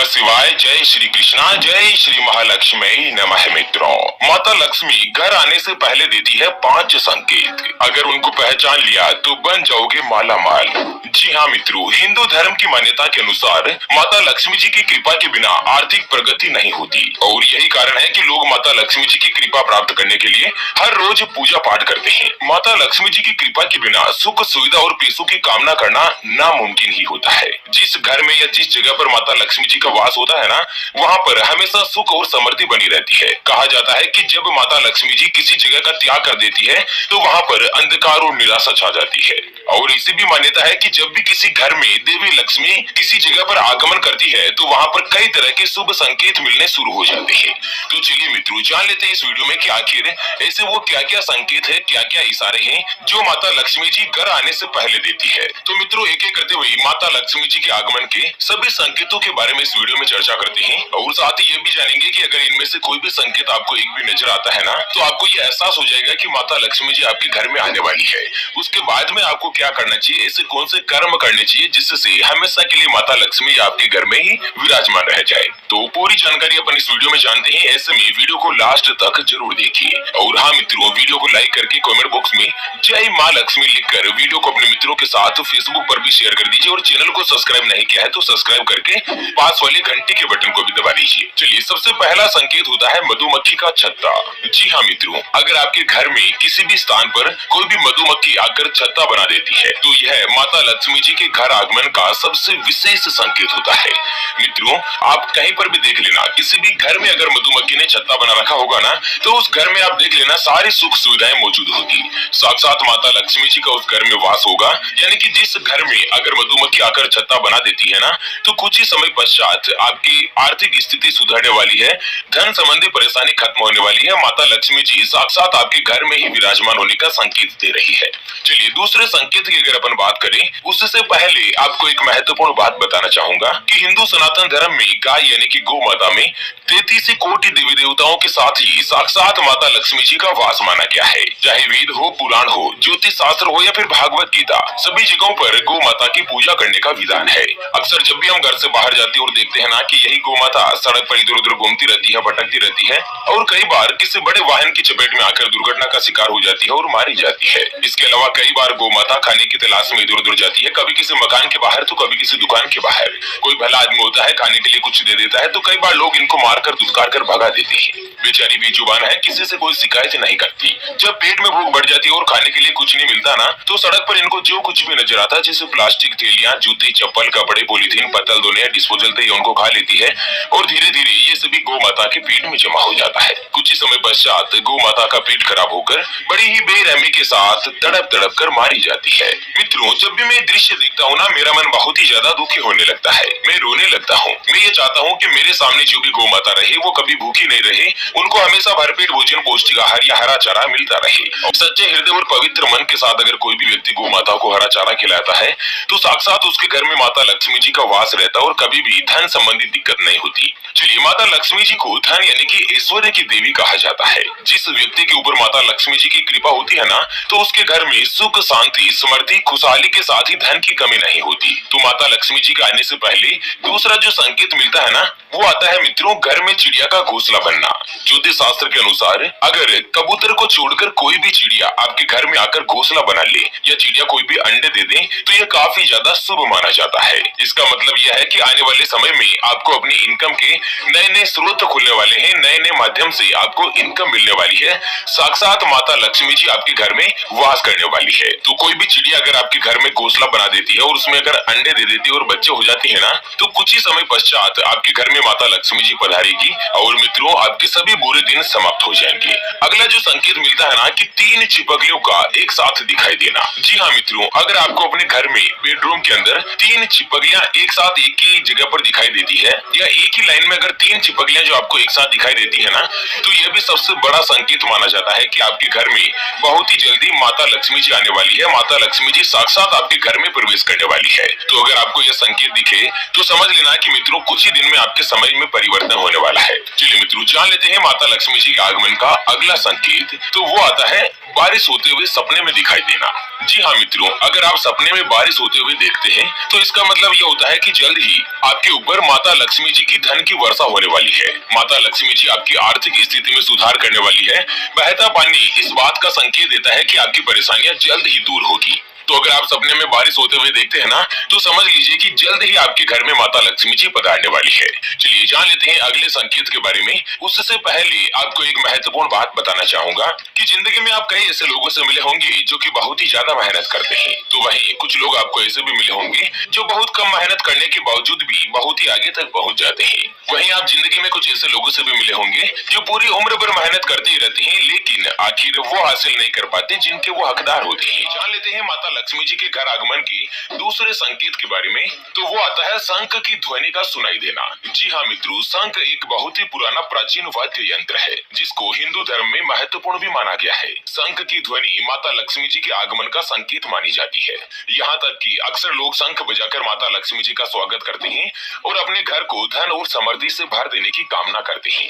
शिवाय। जय श्री कृष्णा, जय श्री महालक्ष्मी नमः। मित्रों, माता लक्ष्मी घर आने से पहले देती है 5 संकेत। अगर उनको पहचान लिया तो बन जाओगे माला माल। जी हाँ मित्रों, हिंदू धर्म की मान्यता के अनुसार माता लक्ष्मी जी की कृपा के बिना आर्थिक प्रगति नहीं होती और यही कारण है कि लोग माता लक्ष्मी जी की कृपा प्राप्त करने के लिए हर रोज पूजा पाठ करते हैं। माता लक्ष्मी जी की कृपा के बिना सुख सुविधा और पैसों की कामना करना नामुमकिन ही होता है। जिस घर में या जिस जगह पर माता लक्ष्मी जी का वास होता है ना, वहाँ पर हमेशा सुख और समृद्धि बनी रहती है। कहा जाता है कि जब माता लक्ष्मी जी किसी जगह का त्याग कर देती है तो वहाँ पर अंधकार और निराशा छा जाती है। और ऐसी भी मान्यता है कि जब भी किसी घर में देवी लक्ष्मी किसी जगह पर आगमन करती है तो वहाँ पर कई तरह के शुभ संकेत मिलने शुरू हो जाते हैं। तो चलिए मित्रों, जान लेते हैं इस वीडियो में कि आखिर ऐसे वो क्या क्या संकेत है, क्या क्या इशारे हैं जो माता लक्ष्मी जी घर आने से पहले देती है। तो मित्रों, एक एक करते हुए माता लक्ष्मी जी के आगमन के सभी संकेतों के बारे में इस वीडियो में चर्चा करते हैं और साथ ही ये भी जानेंगे कि अगर इनमें से कोई भी संकेत आपको एक भी नजर आता है ना, तो आपको ये एहसास हो जाएगा कि माता लक्ष्मी जी आपके घर में आने वाली है। उसके बाद में आपको क्या करना चाहिए, ऐसे कौन से कर्म करने चाहिए जिससे हमेशा के लिए माता लक्ष्मी आपके घर में ही विराजमान रह जाए। तो पूरी जानकारी अपन इस वीडियो में जानते हैं। ऐसे में वीडियो को लास्ट तक जरूर देखिए। और हाँ मित्रों, वीडियो को लाइक करके कमेंट बॉक्स में जय माँ लक्ष्मी लिखकर वीडियो को अपने मित्रों के साथ फेसबुक पर भी शेयर कर दीजिए और चैनल को सब्सक्राइब नहीं किया है तो सब्सक्राइब करके पास वाले घंटी के बटन को भी दबा लीजिए। चलिए, सबसे पहला संकेत होता है मधुमक्खी का छत्ता। जी हाँ मित्रों, अगर आपके घर में किसी भी स्थान पर कोई भी मधुमक्खी आकर छत्ता बना देती है तो यह माता लक्ष्मी जी के घर आगमन का सबसे विशेष संकेत होता है। मित्रों, आप कहीं पर भी देख लेना, किसी भी घर में अगर मधुमक्खी ने छत्ता बना रखा होगा ना, तो उस घर में आप देख लेना सारी सुख सुविधाएं मौजूद होगी। साक्षात माता लक्ष्मी जी का उस घर में वास होगा। यानी कि जिस घर में अगर मधुमक्खी आकर छत्ता बना देती है ना, तो कुछ ही समय पश्चात आपकी आर्थिक स्थिति सुधरने वाली है, धन संबंधी परेशानी खत्म होने वाली है। माता लक्ष्मी जी साक्षात आपके घर में ही विराजमान होने का संकेत दे रही है। चलिए, दूसरे संकेत की अगर अपन बात करें, उससे पहले आपको एक महत्वपूर्ण बात बताना चाहूंगा कि हिंदू सनातन धर्म में गाय यानी कि गौ माता में 33 कोटि देवी देवताओं के साथ ही साक्षात माता लक्ष्मी जी का वास माना गया है। चाहे वेद हो, पुराण हो, ज्योतिष शास्त्र हो या फिर भागवत गीता, सभी जगहों पर गौ माता की पूजा करने का विधान है। अक्सर जब भी हम घर से बाहर जाते हैं और देखते हैं ना कि यही गौ माता सड़क पर इधर उधर घूमती रहती है, भटकती रहती है और कई बार किसी बड़े वाहन की चपेट में आकर दुर्घटना का शिकार हो जाती है और मारी जाती है। इसके अलावा कई बार गौ माता खाने की तलाश में इधर उधर जाती है, कभी किसी मकान के बाहर तो कभी किसी दुकान के बाहर। कोई भला आदमी होता है, खाने के लिए कुछ दे देता है तो कई बार लोग इनको मारकर दुत्कार कर भगा देते हैं। बेचारी बेजुबान है, किसी से कोई शिकायत नहीं करती। जब पेट में भूख बढ़ जाती है और खाने के लिए कुछ नहीं मिलता ना, तो सड़क पर इनको जो कुछ भी नजर आता है, जैसे प्लास्टिक थैलियां, जूते, चप्पल, कपड़े, पॉलीथीन, पत्तल, दोने, डिस्पोजल थे, उनको खा लेती है और धीरे धीरे ये सभी गौ माता के पेट में जमा हो जाता है। कुछ ही समय पश्चात गौ माता का पेट खराब होकर बड़ी ही बेरहमी के साथ तड़प तड़प कर मारी जाती है। मित्रों, जब भी मैं दृश्य देखता हूँ ना, मेरा मन बहुत ही ज्यादा दुखी होने लगता है। मैं रोने लगता हूँ। मैं ये चाहता हूँ कि मेरे सामने जो भी गौ माता रहे वो कभी भूखी नहीं रहे, उनको हमेशा भरपेट भोजन, पौष्टिक आहार या हरा चारा मिलता रहे। और सच्चे हृदय और पवित्र मन के साथ अगर कोई भी व्यक्ति गौ माता को हरा चारा खिलाता है तो साक्षात उसके घर में माता लक्ष्मी जी का वास रहता है और कभी भी धन संबंधी दिक्कत नहीं होती। चलिए, माता लक्ष्मी जी को धन यानी कि ऐश्वर्य की देवी कहा जाता है। जिस व्यक्ति के ऊपर माता लक्ष्मी जी की कृपा होती है ना, तो उसके घर में सुख, शांति, समृद्धि, खुशहाली के साथ ही धन की कमी नहीं होती। तो माता लक्ष्मी जी के आने से पहले दूसरा जो संकेत मिलता है ना, वो आता है मित्रों घर में चिड़िया का घोंसला बनना। ज्योतिष शास्त्र के अनुसार अगर कबूतर को छोड़कर कोई भी चिड़िया आपके घर में आकर घोंसला बना ले या चिड़िया कोई भी अंडे दे दे तो यह काफी ज्यादा शुभ माना जाता है। इसका मतलब यह है कि आने वाले समय में आपको अपनी इनकम के नए नए स्रोत खुलने वाले हैं, नए नए माध्यम से आपको इनकम मिलने वाली है। साक्षात माता लक्ष्मी जी आपके घर में वास करने वाली है। तो कोई भी चिड़िया अगर आपके घर में घोंसला बना देती है और उसमें अगर अंडे दे देती है और बच्चे हो जाते हैं ना, तो कुछ ही समय पश्चात आपके घर में माता लक्ष्मी जी पधारेगी और मित्रों आपके सभी बुरे दिन समाप्त हो जाएंगे। अगला जो संकेत मिलता है ना कि 3 छिपकलियों का एक साथ दिखाई देना। जी हाँ मित्रों, अगर आपको अपने घर में बेडरूम के अंदर 3 छिपकलियां एक साथ एक ही जगह पर दिखाई देती है या एक ही लाइन में अगर 3 छिपकलियां जो आपको एक साथ दिखाई देती है ना, तो यह भी सबसे बड़ा संकेत माना जाता है कि आपके घर में बहुत ही जल्दी माता लक्ष्मी जी आने वाली है। माता लक्ष्मी जी साक्षात आपके घर में प्रवेश करने वाली है। तो अगर आपको यह संकेत दिखे तो समझ लेना कि मित्रों कुछ ही दिन में आपके समय में परिवर्तन होने वाला है। चलिए मित्रों, जान लेते हैं माता लक्ष्मी जी के आगमन का अगला संकेत। तो वो आता है बारिश होते हुए सपने में दिखाई देना। जी हाँ मित्रों, अगर आप सपने में बारिश होते हुए देखते हैं तो इसका मतलब ये होता है कि जल्द ही आपके ऊपर माता लक्ष्मी जी की धन की वर्षा होने वाली है। माता लक्ष्मी जी आपकी आर्थिक स्थिति में सुधार करने वाली है। बहता पानी इस बात का संकेत देता है कि आपकी परेशानियां जल्द ही दूर होगी। तो अगर आप सपने में बारिश होते हुए देखते हैं ना, तो समझ लीजिए कि जल्द ही आपके घर में माता लक्ष्मी जी पधारने वाली है। चलिए जान लेते हैं अगले संकेत के बारे में। उससे पहले आपको एक महत्वपूर्ण बात बताना चाहूंगा कि जिंदगी में आप कई ऐसे लोगों से मिले होंगे जो कि बहुत ही ज्यादा मेहनत करते हैं, तो वहीं कुछ लोग आपको ऐसे भी मिले होंगे जो बहुत कम मेहनत करने के बावजूद भी बहुत ही आगे तक पहुंच जाते हैं। वहीं आप जिंदगी में कुछ ऐसे लोगों से भी मिले होंगे जो पूरी उम्र भर मेहनत करते ही रहते हैं, लेकिन आखिर वो हासिल नहीं कर पाते जिनके वो हकदार होते हैं। जान लेते हैं माता लक्ष्मी जी के घर आगमन की दूसरे संकेत के बारे में। तो वो आता है शंख की ध्वनि का सुनाई देना। जी हाँ मित्रों, शंख एक बहुत ही पुराना प्राचीन वाद्य यंत्र है जिसको हिंदू धर्म में महत्वपूर्ण भी माना गया है। शंख की ध्वनि माता लक्ष्मी जी के आगमन का संकेत मानी जाती है। यहाँ तक कि अक्सर लोग शंख बजाकर माता लक्ष्मी जी का स्वागत करते हैं और अपने घर को धन और समृद्धि से भर देने की कामना करते हैं।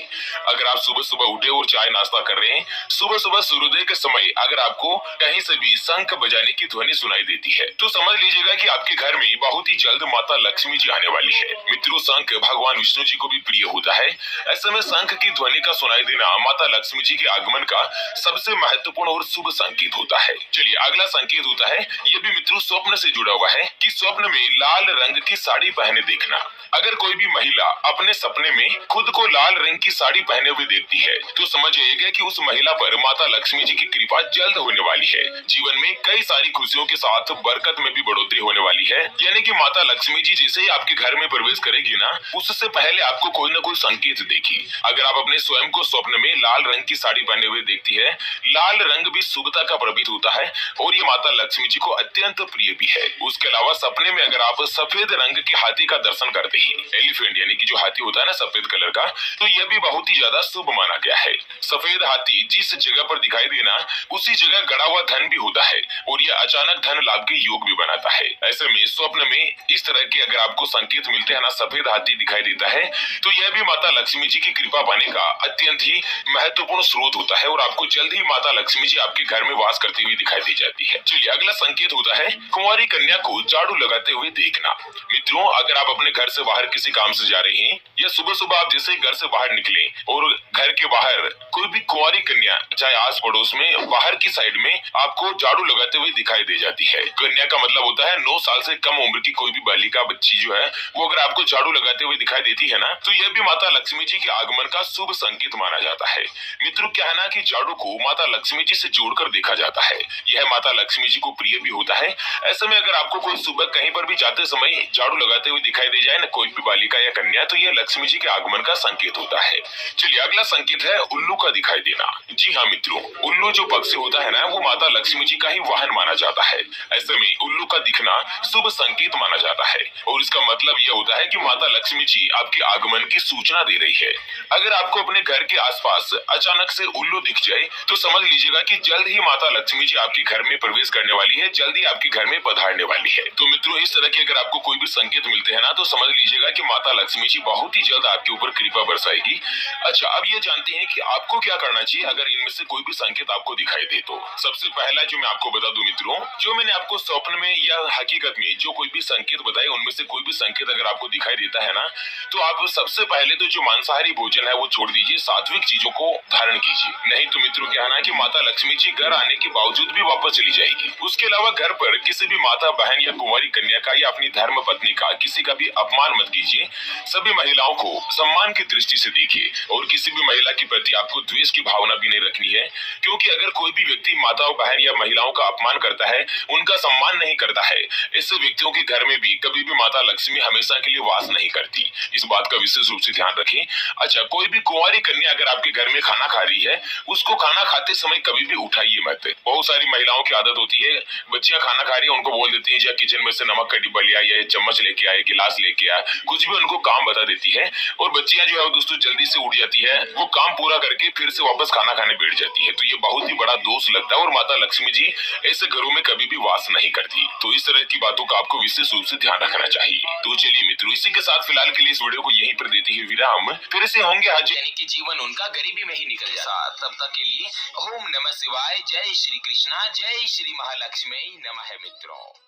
अगर आप सुबह सुबह उठे और चाय नाश्ता कर रहे हैं, सुबह सुबह सूर्योदय के समय अगर आपको कहीं से भी शंख बजाने की ध्वनि सुनाई देती है तो समझ लीजिएगा कि आपके घर में बहुत ही जल्द माता लक्ष्मी जी आने वाली है। मित्रों, शंख भगवान विष्णु जी को भी प्रिय होता है। ऐसे में शंख की ध्वनि का सुनाई देना माता लक्ष्मी जी के आगमन का सबसे महत्वपूर्ण और शुभ संकेत होता है। चलिए अगला संकेत होता है, ये भी मित्रों स्वप्न से जुड़ा हुआ है, कि स्वप्न में लाल रंग की साड़ी पहने देखना। अगर कोई भी महिला अपने सपने में खुद को लाल रंग की साड़ी पहने हुए देखती है तो समझ जाइएगा कि उस महिला पर माता लक्ष्मी जी की कृपा जल्द होने वाली है। जीवन में कई सारी खुशियों के साथ बरकत में भी बढ़ोतरी होने वाली है। यानी कि माता लक्ष्मी जी जैसे ही आपके घर में प्रवेश करेगी ना, उससे पहले आपको कोई ना कोई संकेत देगी। अगर आप अपने स्वयं को स्वप्न में लाल रंग की साड़ी पहने हुए देखती है, लाल रंग भी शुभता का प्रतीक होता है और ये माता लक्ष्मी जी को अत्यंत प्रिय भी है। उसके अलावा सपने में अगर आप सफेद रंग के हाथी का दर्शन करते हैं, एलिफेंट यानी कि जो हाथी होता है ना सफेद कलर का, तो यह भी बहुत ही ज्यादा शुभ माना गया है। सफेद हाथी जिस जगह पर दिखाई देना, उसी जगह गड़ा हुआ धन भी होता है और यह अचानक धन लाभ के योग भी बनाता है। ऐसे में स्वप्न में इस तरह के अगर आपको संकेत मिलते हैं ना, सफेद हाथी दिखाई देता है, तो यह भी माता लक्ष्मी जी की कृपा पाने का अत्यंत ही महत्वपूर्ण स्रोत होता है और आपको जल्द ही माता लक्ष्मी जी आपके घर में वास करती हुई दिखाई दे जाती है। चलिए अगला संकेत होता है कुंवारी कन्या को झाड़ू लगाते हुए देखना। मित्रों, अगर आप अपने घर से बाहर किसी काम से जा रहे हैं या सुबह सुबह आप जैसे घर से बाहर निकले और घर के बाहर कोई भी कुंवारी कन्या चाहे आस पड़ोस में बाहर की साइड में आपको झाड़ू लगाते हुए दिखाई दे जाती है। कन्या का मतलब होता है 9 साल से कम उम्र की कोई भी बालिका बच्ची जो है वो अगर आपको झाड़ू लगाते हुए दिखाई देती है ना, तो यह भी माता लक्ष्मी जी के आगमन का शुभ संकेत माना जाता है। मित्रों, क्या है ना कि झाड़ू को माता लक्ष्मी जी से जोड़कर देखा जाता है। यह माता लक्ष्मी जी को प्रिय भी होता है। ऐसे में अगर आपको कोई सुबह कहीं पर भी जाते समय झाड़ू लगाते हुए दिखाई दे जाए ना कोई भी बालिका या कन्या, तो यह लक्ष्मी जी के आगमन का संकेत होता है। चलिए अगला संकेत है उल्लू का दिखाई देना। जी हाँ मित्रों, उल्लू जो पक्षी होता है ना, वो माता लक्ष्मी जी का ही वाहन माना जाता है। ऐसे में उल्लू का दिखना शुभ संकेत माना जाता है और इसका मतलब यह होता है कि माता लक्ष्मी जी आपके आगमन की सूचना दे रही है। अगर आपको अपने घर के आसपास अचानक से उल्लू दिख जाए तो समझ लीजिएगा कि जल्द ही माता लक्ष्मी जी आपके घर में प्रवेश करने वाली है, जल्द ही आपके घर में पधारने वाली है। तो मित्रों, इस तरह के अगर आपको कोई भी संकेत मिलते हैं ना, तो समझ लीजिएगा कि माता लक्ष्मी जी बहुत ही जल्द आपके ऊपर कृपा बरसाएगी। अच्छा, अब ये जानते हैं कि आपको क्या करना चाहिए अगर इनमें से कोई भी संकेत आपको दिखाई दे तो। सबसे पहला जो मैं आपको बता दूं मित्रों, जो मैंने आपको स्वप्न में या हकीकत में जो कोई भी संकेत बताए, उनमें से कोई भी संकेत अगर आपको दिखाई देता है ना, तो आप सबसे पहले तो जो मांसाहारी भोजन है वो छोड़ दीजिए, सात्विक चीजों को धारण कीजिए। नहीं तो मित्रों, क्या है ना कि माता लक्ष्मी जी घर आने के बावजूद भी वापस चली जाएगी। उसके अलावा घर पर किसी भी माता बहन या कुंवारी कन्या का या अपनी धर्म पत्नी का किसी का भी अपमान मत कीजिए। सभी महिलाओं को सम्मान की दृष्टि से देखिए और किसी भी महिला के प्रति आपको द्वेष की भावना भी नहीं रखनी है, क्योंकि अगर कोई भी व्यक्ति माताओं बहन या महिलाओं का अपमान करता है, उनका सम्मान नहीं करता है, ऐसे व्यक्तियों के घर में भी कभी भी माता लक्ष्मी हमेशा के लिए वास नहीं करती। इस बात का विशेष रूप से ध्यान रखें। अच्छा, कोई भी कुंवारी कन्या अगर आपके घर में खाना खा रही है, उसको खाना खाते समय कभी भी उठाइए मत। बहुत सारी महिलाओं की आदत होती है, बच्चियां खाना खा रही है, उनको बोल देती है जा किचन में से नमक का डिब्बा ले आ, या चम्मच लेके आए, गिलास लेके आ, कुछ भी उनको काम बता देती है और बच्चियां जो है दोस्तों जल्दी से उठ जाती है, वो काम पूरा करके फिर से वापस खाना खाने बैठ जाती है। तो ये बहुत ही बड़ा दोष लगता है और माता लक्ष्मी जी ऐसे घरों में कभी कभी भी वास नहीं करती। तो इस तरह की बातों का आपको विशेष रूप से ध्यान रखना चाहिए। तो चलिए मित्रों, इसी के साथ फिलहाल के लिए इस वीडियो को यहीं पर देते हैं विराम। फिर से होंगे आज, यानी कि जीवन उनका गरीबी में ही निकल जाए। तब तक के लिए ओम नमः शिवाय, जय श्री कृष्णा, जय श्री महालक्ष्मी नमः मित्रों।